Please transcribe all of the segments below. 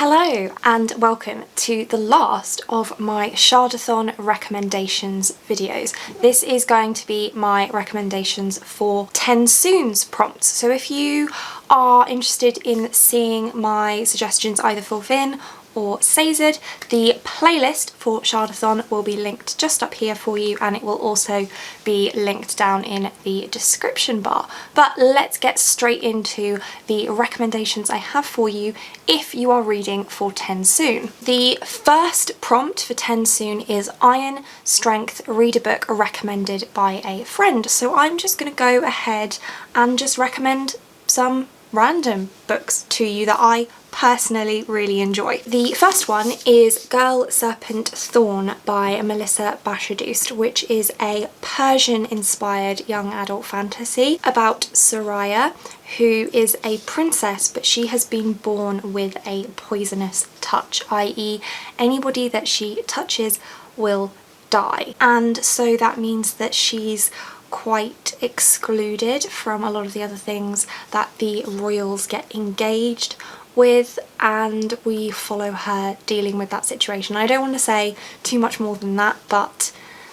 Hello and welcome to the last of my SHARDATHON recommendations videos. This is going to be my recommendations for TenSoon's prompts. So if you are interested in seeing my suggestions either for Vin or Sazed, the playlist for SHARDATHON will be linked just up here for you, and it will also be linked down in the description bar. But let's get straight into the recommendations I have for you if you are reading for TenSoon. The first prompt for TenSoon is Iron Strength, read a book recommended by a friend. So I'm just going to go ahead and just recommend some random books to you that I personally really enjoy. The first one is Girl Serpent Thorn by Melissa Bashadoost, which is a Persian-inspired young adult fantasy about Soraya, who is a princess, but she has been born with a poisonous touch, i.e. anybody that she touches will die. And so that means that she's quite excluded from a lot of the other things that the royals get engaged with, and we follow her dealing with that situation. I don't want to say too much more than that, but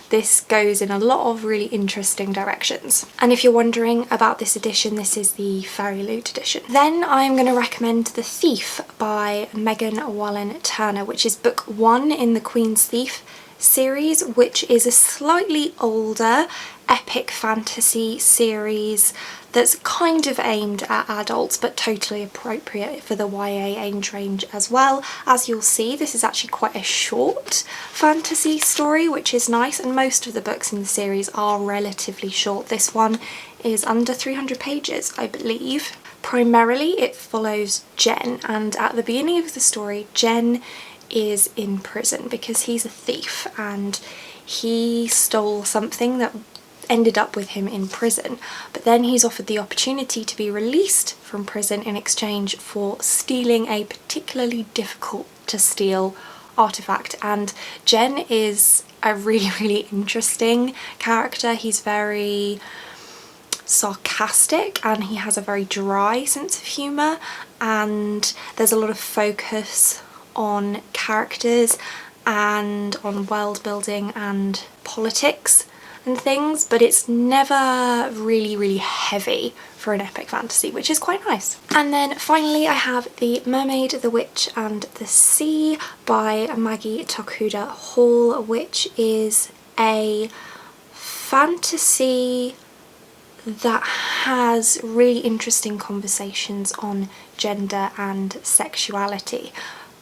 this goes in a lot of really interesting directions. And if you're wondering about this edition, this is the Fairy Loot edition. Then I'm going to recommend The Thief by Megan Wallen Turner, which is book 1 in the Queen's Thief series, which is a slightly older epic fantasy series that's kind of aimed at adults but totally appropriate for the YA age range as well. As you'll see, this is actually quite a short fantasy story, which is nice, and most of the books in the series are relatively short. This one is under 300 pages, I believe. Primarily it follows Jen, and at the beginning of the story Jen is in prison because he's a thief and he stole something that ended up with him in prison, but then he's offered the opportunity to be released from prison in exchange for stealing a particularly difficult to steal artifact. And Jen is a really interesting character. He's very sarcastic and he has a very dry sense of humour, and there's a lot of focus on characters and on world building and politics and things, but it's never really heavy for an epic fantasy, which is quite nice. And then finally I have The Mermaid, the Witch and the Sea by Maggie Tokuda Hall, which is a fantasy that has really interesting conversations on gender and sexuality.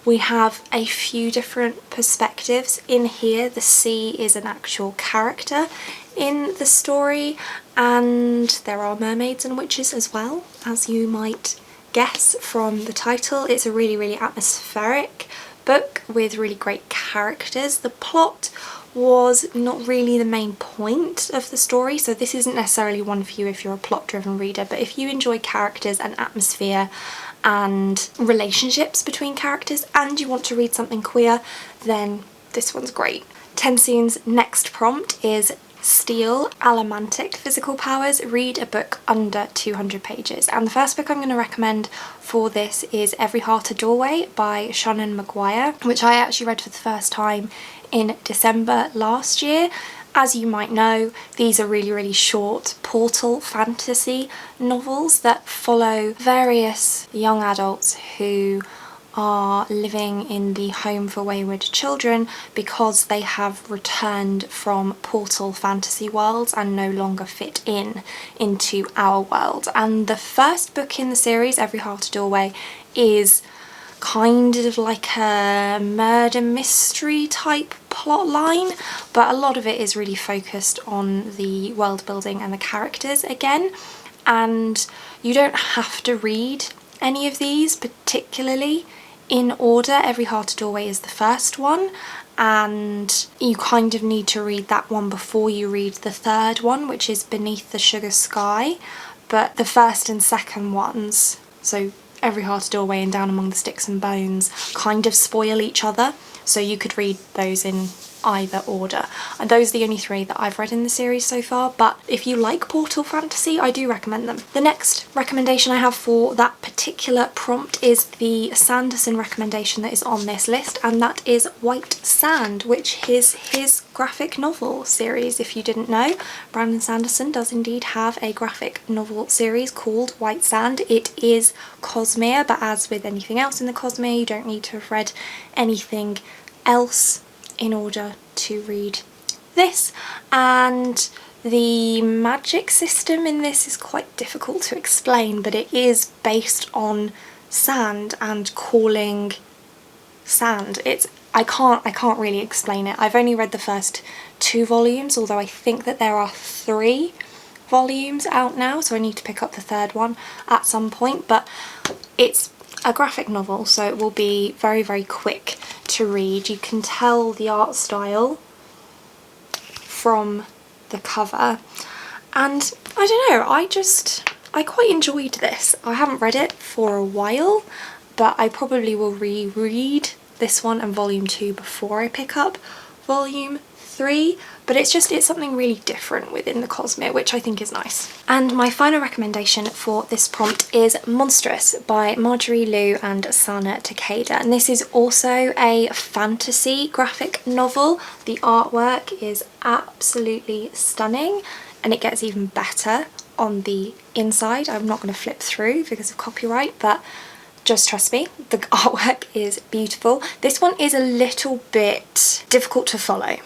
We have a few different perspectives in here. The sea is an actual character in the story, and there are mermaids and witches as well, as you might guess from the title. It's a really atmospheric book with really great characters. The plot was not really the main point of the story, so this isn't necessarily one for you if you're a plot-driven reader, but if you enjoy characters and atmosphere and relationships between characters and you want to read something queer, then this one's great. TenSoon's next prompt is Steel, Alamantic Physical Powers, read a book under 200 pages. And the first book I'm going to recommend for this is Every Heart a Doorway by Shannon Maguire, which I actually read for the first time in December last year. As you might know, these are really short portal fantasy novels that follow various young adults who are living in the Home for Wayward Children because they have returned from portal fantasy worlds and no longer fit into our world. And the first book in the series, Every Heart a Doorway, is kind of like a murder mystery type plot line, but a lot of it is really focused on the world building and the characters again. And you don't have to read any of these particularly in order. Every Heart a Doorway is the first one, and you kind of need to read that one before you read the third one, which is Beneath the Sugar Sky. But the first and second ones, so Every Heart a Doorway and Down Among the Sticks and Bones, kind of spoil each other, so you could read those in either order. And those are the only 3 that I've read in the series so far, but if you like Portal fantasy, I do recommend them. The next recommendation I have for that particular prompt is the Sanderson recommendation that is on this list, and that is White Sand, which is his graphic novel series. If you didn't know, Brandon Sanderson does indeed have a graphic novel series called White Sand. It is Cosmere, but as with anything else in the Cosmere, you don't need to have read anything else in order to read this. And the magic system in this is quite difficult to explain, but it is based on sand and calling sand. I can't really explain it. I've only read the first 2 volumes, although I think that there are 3 volumes out now, so I need to pick up the 3rd one at some point. But it's a graphic novel, so it will be very, very quick to read. You can tell the art style from the cover, and I don't know, I quite enjoyed this. I haven't read it for a while, but I probably will reread this one and volume 2 before I pick up volume 3, but it's something really different within the Cosmere, which I think is nice. And my final recommendation for this prompt is Monstrous by Marjorie Liu and Sana Takeda, and this is also a fantasy graphic novel. The artwork is absolutely stunning, and it gets even better on the inside. I'm not going to flip through because of copyright, but just trust me, the artwork is beautiful. This one is a little bit difficult to follow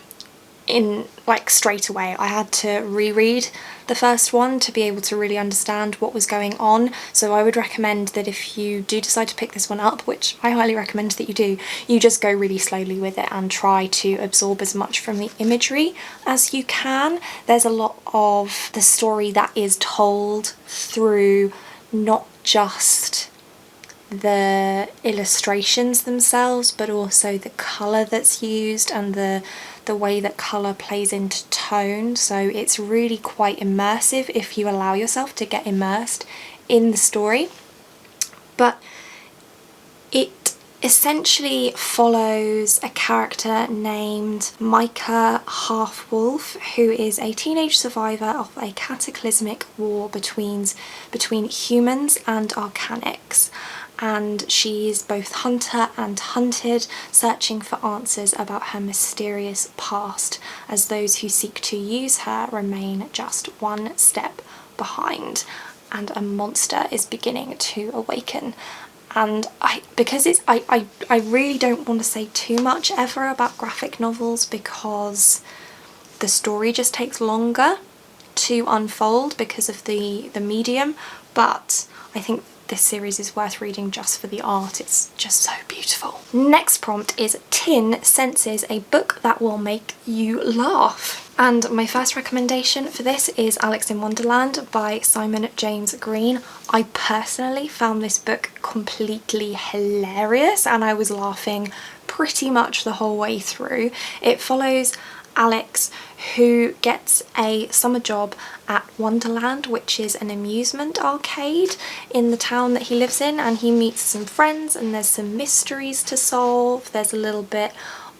in like straight away. I had to reread the first one to be able to really understand what was going on, so I would recommend that if you do decide to pick this one up, which I highly recommend that you do, you just go really slowly with it and try to absorb as much from the imagery as you can. There's a lot of the story that is told through not just the illustrations themselves, but also the colour that's used and the way that colour plays into tone. So it's really quite immersive if you allow yourself to get immersed in the story. But it essentially follows a character named Micah Half-Wolf, who is a teenage survivor of a cataclysmic war between humans and Arcanics. And she's both hunter and hunted, searching for answers about her mysterious past, as those who seek to use her remain just one step behind, and a monster is beginning to awaken. And I really don't want to say too much ever about graphic novels, because the story just takes longer to unfold because of the medium, but I think this series is worth reading just for the art. It's just so beautiful. Next prompt is Tin Senses, a book that will make you laugh. And my first recommendation for this is Alice in Wonderland by Simon James Green. I personally found this book completely hilarious, and I was laughing pretty much the whole way through. It follows Alex, who gets a summer job at Wonderland, which is an amusement arcade in the town that he lives in, and he meets some friends and there's some mysteries to solve. There's a little bit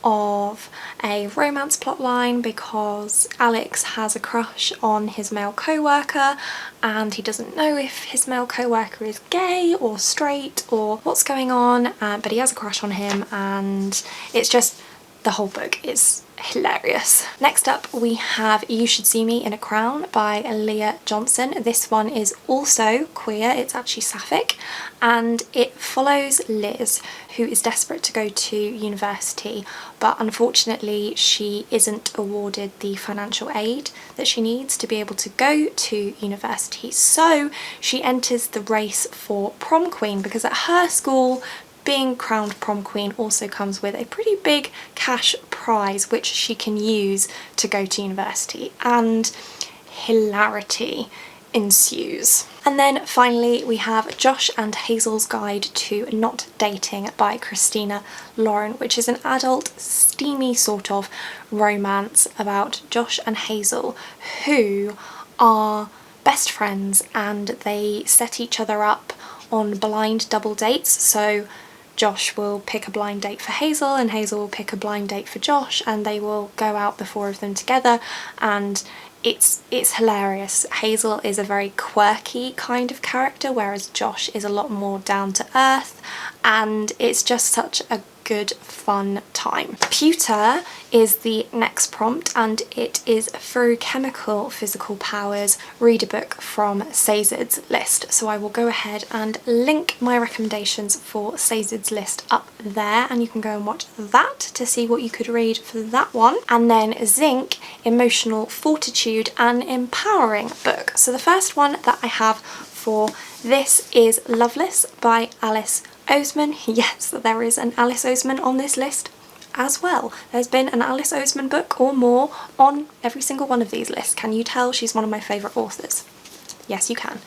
of a romance plotline because Alex has a crush on his male co-worker, and he doesn't know if his male co-worker is gay or straight or what's going on, but he has a crush on him, and it's just, the whole book is hilarious. Next up we have You Should See Me in a Crown by Leah Johnson. This one is also queer, it's actually sapphic, and it follows Liz, who is desperate to go to university, but unfortunately she isn't awarded the financial aid that she needs to be able to go to university. So she enters the race for prom queen, because at her school being crowned prom queen also comes with a pretty big cash prize which she can use to go to university, and hilarity ensues. And then finally we have Josh and Hazel's Guide to Not Dating by Christina Lauren, which is an adult steamy sort of romance about Josh and Hazel, who are best friends and they set each other up on blind double dates. So Josh will pick a blind date for Hazel and Hazel will pick a blind date for Josh, and they will go out, the four of them together, and it's hilarious. Hazel is a very quirky kind of character, whereas Josh is a lot more down to earth, and it's just such a good fun time. Pewter is the next prompt, and it is through chemical physical powers, read a book from Sazed's list. So I will go ahead and link my recommendations for Sazed's list up there, and you can go and watch that to see what you could read for that one. And then Zinc, emotional fortitude and empowering book. So the first one that I have for this is Loveless by Alice Oseman. Yes, there is an Alice Oseman on this list as well. There's been an Alice Oseman book or more on every single one of these lists. Can you tell she's one of my favourite authors? Yes, you can.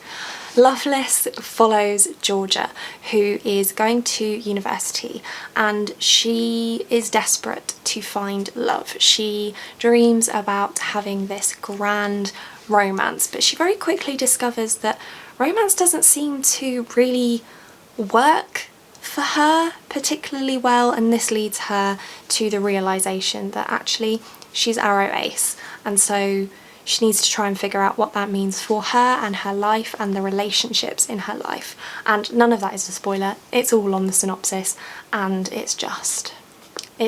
Loveless follows Georgia, who is going to university, and she is desperate to find love. She dreams about having this grand romance, but she very quickly discovers that romance doesn't seem to really work for her particularly well, and this leads her to the realisation that actually she's Arrow Ace, and so she needs to try and figure out what that means for her and her life and the relationships in her life. And none of that is a spoiler, it's all on the synopsis, and it's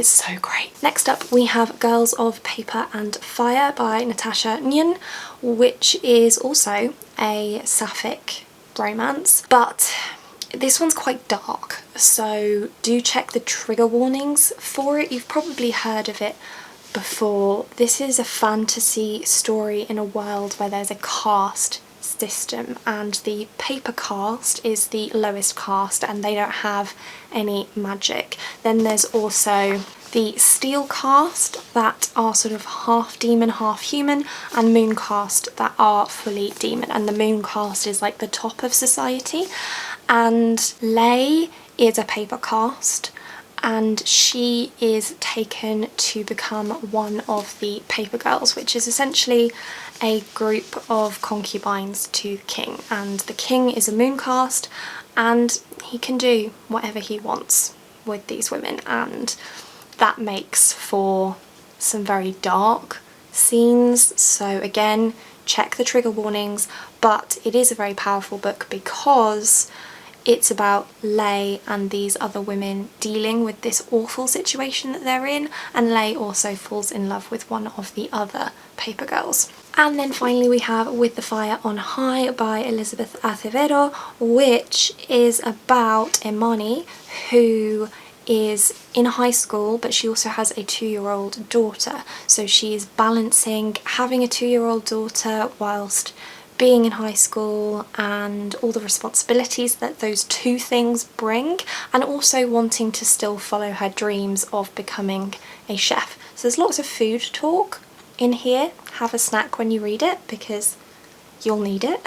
so great. Next up we have Girls of Paper and Fire by Natasha Nguyen, which is also a sapphic romance, but this one's quite dark, so do check the trigger warnings for it. You've probably heard of it before. This is a fantasy story in a world where there's a caste system, and the paper caste is the lowest caste and they don't have any magic. Then there's also the steel caste that are sort of half demon, half human, and moon caste that are fully demon, and the moon caste is like the top of society. And Lay is a paper caste, and she is taken to become one of the paper girls, which is essentially a group of concubines to the king, and the king is a moon caste and he can do whatever he wants with these women, and that makes for some very dark scenes. So again, check the trigger warnings, but it is a very powerful book because it's about Lay and these other women dealing with this awful situation that they're in, and Lay also falls in love with one of the other paper girls. And then finally we have With the Fire on High by Elizabeth Acevedo, which is about Imani, who is in high school but she also has a 2-year-old daughter. So she's balancing having a 2-year-old daughter whilst being in high school and all the responsibilities that those two things bring, and also wanting to still follow her dreams of becoming a chef. So there's lots of food talk in here. Have a snack when you read it because you'll need it.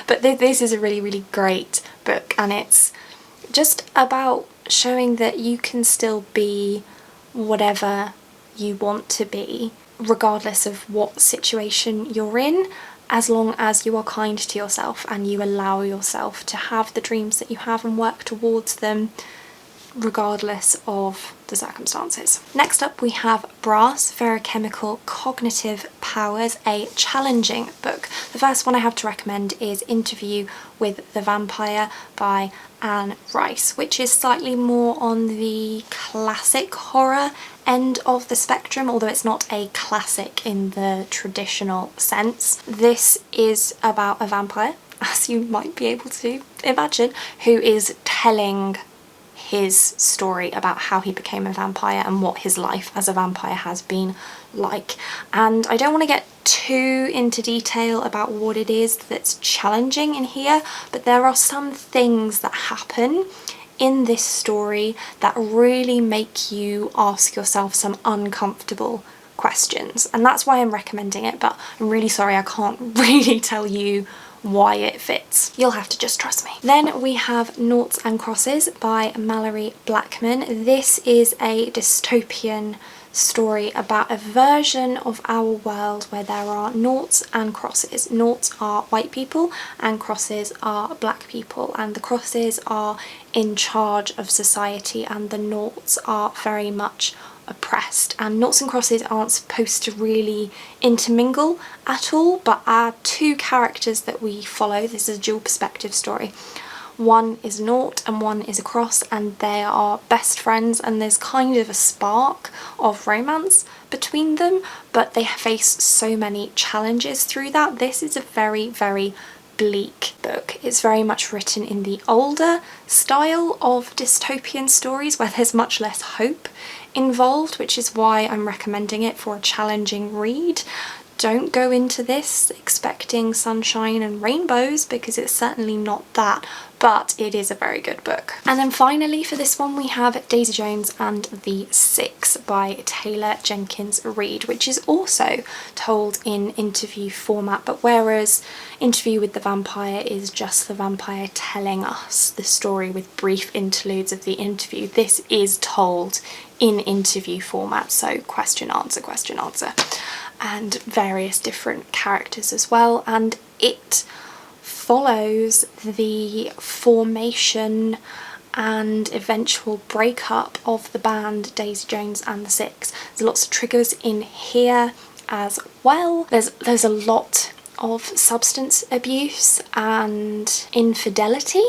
But this is a really, really great book, and it's just about showing that you can still be whatever you want to be regardless of what situation you're in, as long as you are kind to yourself and you allow yourself to have the dreams that you have and work towards them regardless of the circumstances. Next up we have Brass, Ferrochemical Cognitive Powers, a challenging book. The first one I have to recommend is Interview with the Vampire by Anne Rice, which is slightly more on the classic horror end of the spectrum, although it's not a classic in the traditional sense. This is about a vampire, as you might be able to imagine, who is telling his story about how he became a vampire and what his life as a vampire has been like. And I don't want to get too into detail about what it is that's challenging in here, but there are some things that happen in this story that really make you ask yourself some uncomfortable questions, and that's why I'm recommending it, but I'm really sorry I can't really tell you why it fits. You'll have to just trust me. Then we have Noughts and Crosses by Mallory Blackman. This is a dystopian story about a version of our world where there are noughts and crosses. Noughts are white people and crosses are black people, and the crosses are in charge of society and the noughts are very much oppressed. And noughts and crosses aren't supposed to really intermingle at all, but our two characters that we follow, this is a dual perspective story, one is a nought and one is a cross, and they are best friends, and there's kind of a spark of romance between them, but they face so many challenges through that. This is a very, very bleak book. It's very much written in the older style of dystopian stories where there's much less hope involved, which is why I'm recommending it for a challenging read. Don't go into this expecting sunshine and rainbows, because it's certainly not that, but it is a very good book. And then finally for this one we have Daisy Jones and the Six by Taylor Jenkins Reid, which is also told in interview format, but whereas Interview with the Vampire is just the vampire telling us the story with brief interludes of the interview, this is told in interview format, so question answer, and various different characters as well, and it follows the formation and eventual breakup of the band Daisy Jones and the Six. There's lots of triggers in here as well. There's a lot of substance abuse and infidelity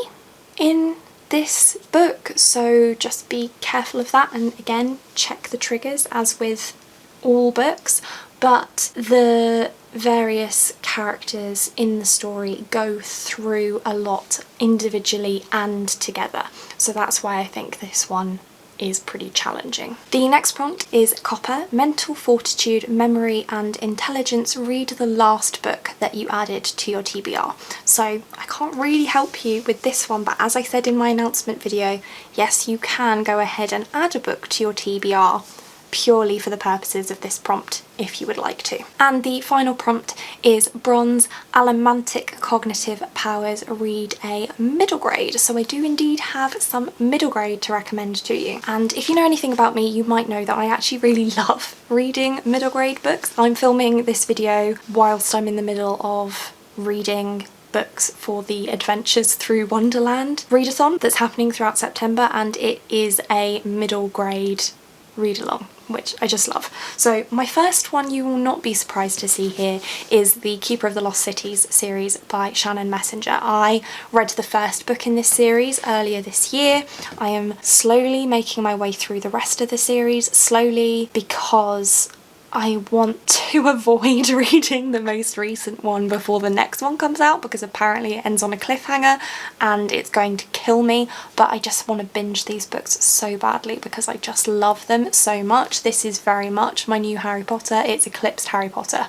in this book, so just be careful of that, and again check the triggers as with all books. But the various characters in the story go through a lot individually and together, so that's why I think this one is pretty challenging. The next prompt is Copper, Mental Fortitude, Memory and Intelligence. Read the last book that you added to your TBR. So I can't really help you with this one, but as I said in my announcement video, yes, you can go ahead and add a book to your TBR purely for the purposes of this prompt if you would like to. And the final prompt is Bronze, Allomantic Cognitive Powers. Read a middle grade. So I do indeed have some middle grade to recommend to you. And if you know anything about me, you might know that I actually really love reading middle grade books. I'm filming this video whilst I'm in the middle of reading books for the Adventures Through Wonderland readathon that's happening throughout September, and it is a middle grade read along, which I just love. So my first one you will not be surprised to see here is the Keeper of the Lost Cities series by Shannon Messenger. I read the first book in this series earlier this year. I am slowly making my way through the rest of the series, slowly, because I want to avoid reading the most recent one before the next one comes out, because apparently it ends on a cliffhanger and it's going to kill me, but I just want to binge these books so badly because I just love them so much. This is very much my new Harry Potter. It's eclipsed Harry Potter,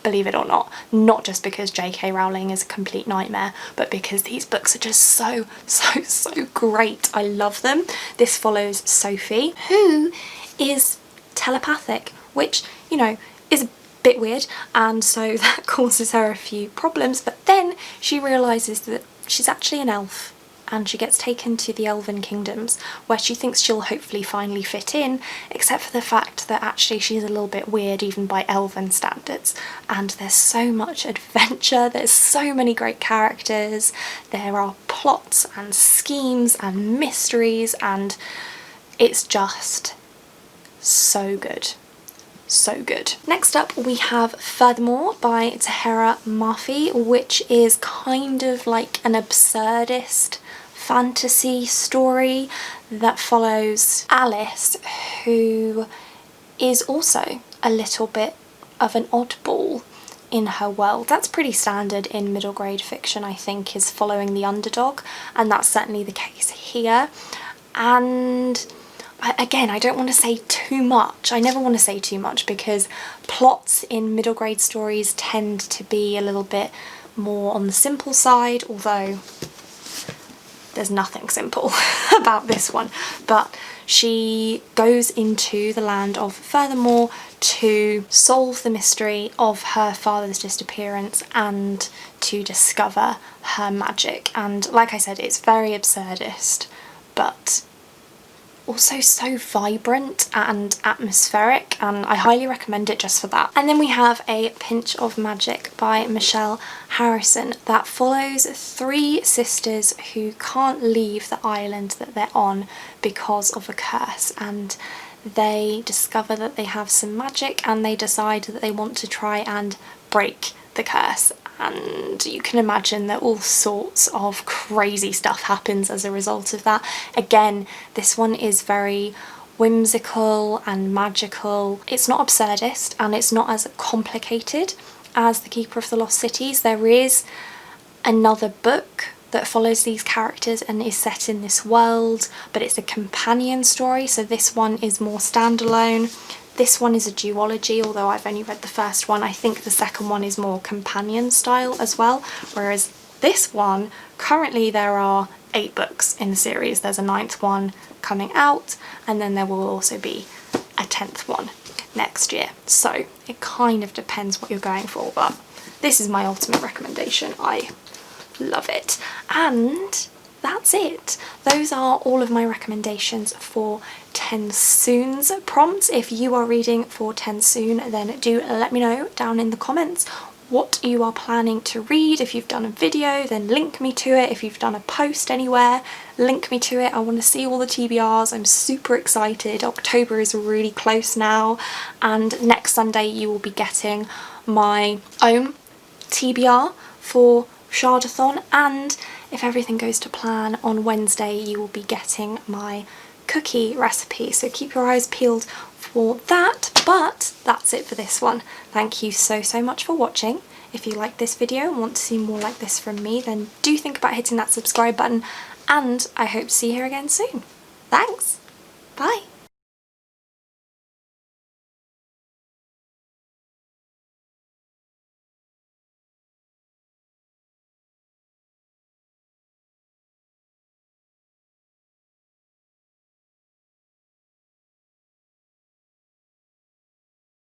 believe it or not just because J.K. Rowling is a complete nightmare, but because these books are just so great. I love them. This follows Sophie, who is telepathic, which, you know, is a bit weird, and so that causes her a few problems, but then she realises that she's actually an elf and she gets taken to the elven kingdoms where she thinks she'll hopefully finally fit in, except for the fact that actually she's a little bit weird even by elven standards. And there's so much adventure, there's so many great characters, there are plots and schemes and mysteries, and it's just so good. So good. Next up we have Furthermore by Tahera Mafi, which is kind of like an absurdist fantasy story that follows Alice, who is also a little bit of an oddball in her world. That's pretty standard in middle grade fiction, I think, is following the underdog, and that's certainly the case here. And again, I don't want to say too much. I never want to say too much because plots in middle grade stories tend to be a little bit more on the simple side, although there's nothing simple about this one. But she goes into the land of Furthermore to solve the mystery of her father's disappearance and to discover her magic. And like I said, it's very absurdist, but also so vibrant and atmospheric, and I highly recommend it just for that. And then we have A Pinch of Magic by Michelle Harrison that follows 3 sisters who can't leave the island that they're on because of a curse, and they discover that they have some magic and they decide that they want to try and break the curse. And you can imagine that all sorts of crazy stuff happens as a result of that. Again, this one is very whimsical and magical. It's not absurdist and it's not as complicated as The Keeper of the Lost Cities. There is another book that follows these characters and is set in this world, but it's a companion story, so this one is more standalone. This one is a duology, although I've only read the first one. I think the second one is more companion style as well, whereas this one, currently there are 8 books in the series. There's a 9th one coming out, and then there will also be a 10th one next year. So it kind of depends what you're going for, but this is my ultimate recommendation. I love it. And that's it. Those are all of my recommendations for TenSoon's prompts. If you are reading for TenSoon, then do let me know down in the comments what you are planning to read. If you've done a video, then link me to it. If you've done a post anywhere, link me to it. I want to see all the TBRs. I'm super excited. October is really close now, and next Sunday you will be getting my own TBR for SHARDATHON, and if everything goes to plan, on Wednesday you will be getting my cookie recipe, so keep your eyes peeled for that. But that's it for this one. Thank you so much for watching. If you like this video and want to see more like this from me, then do think about hitting that subscribe button, and I hope to see you here again soon. Thanks, bye.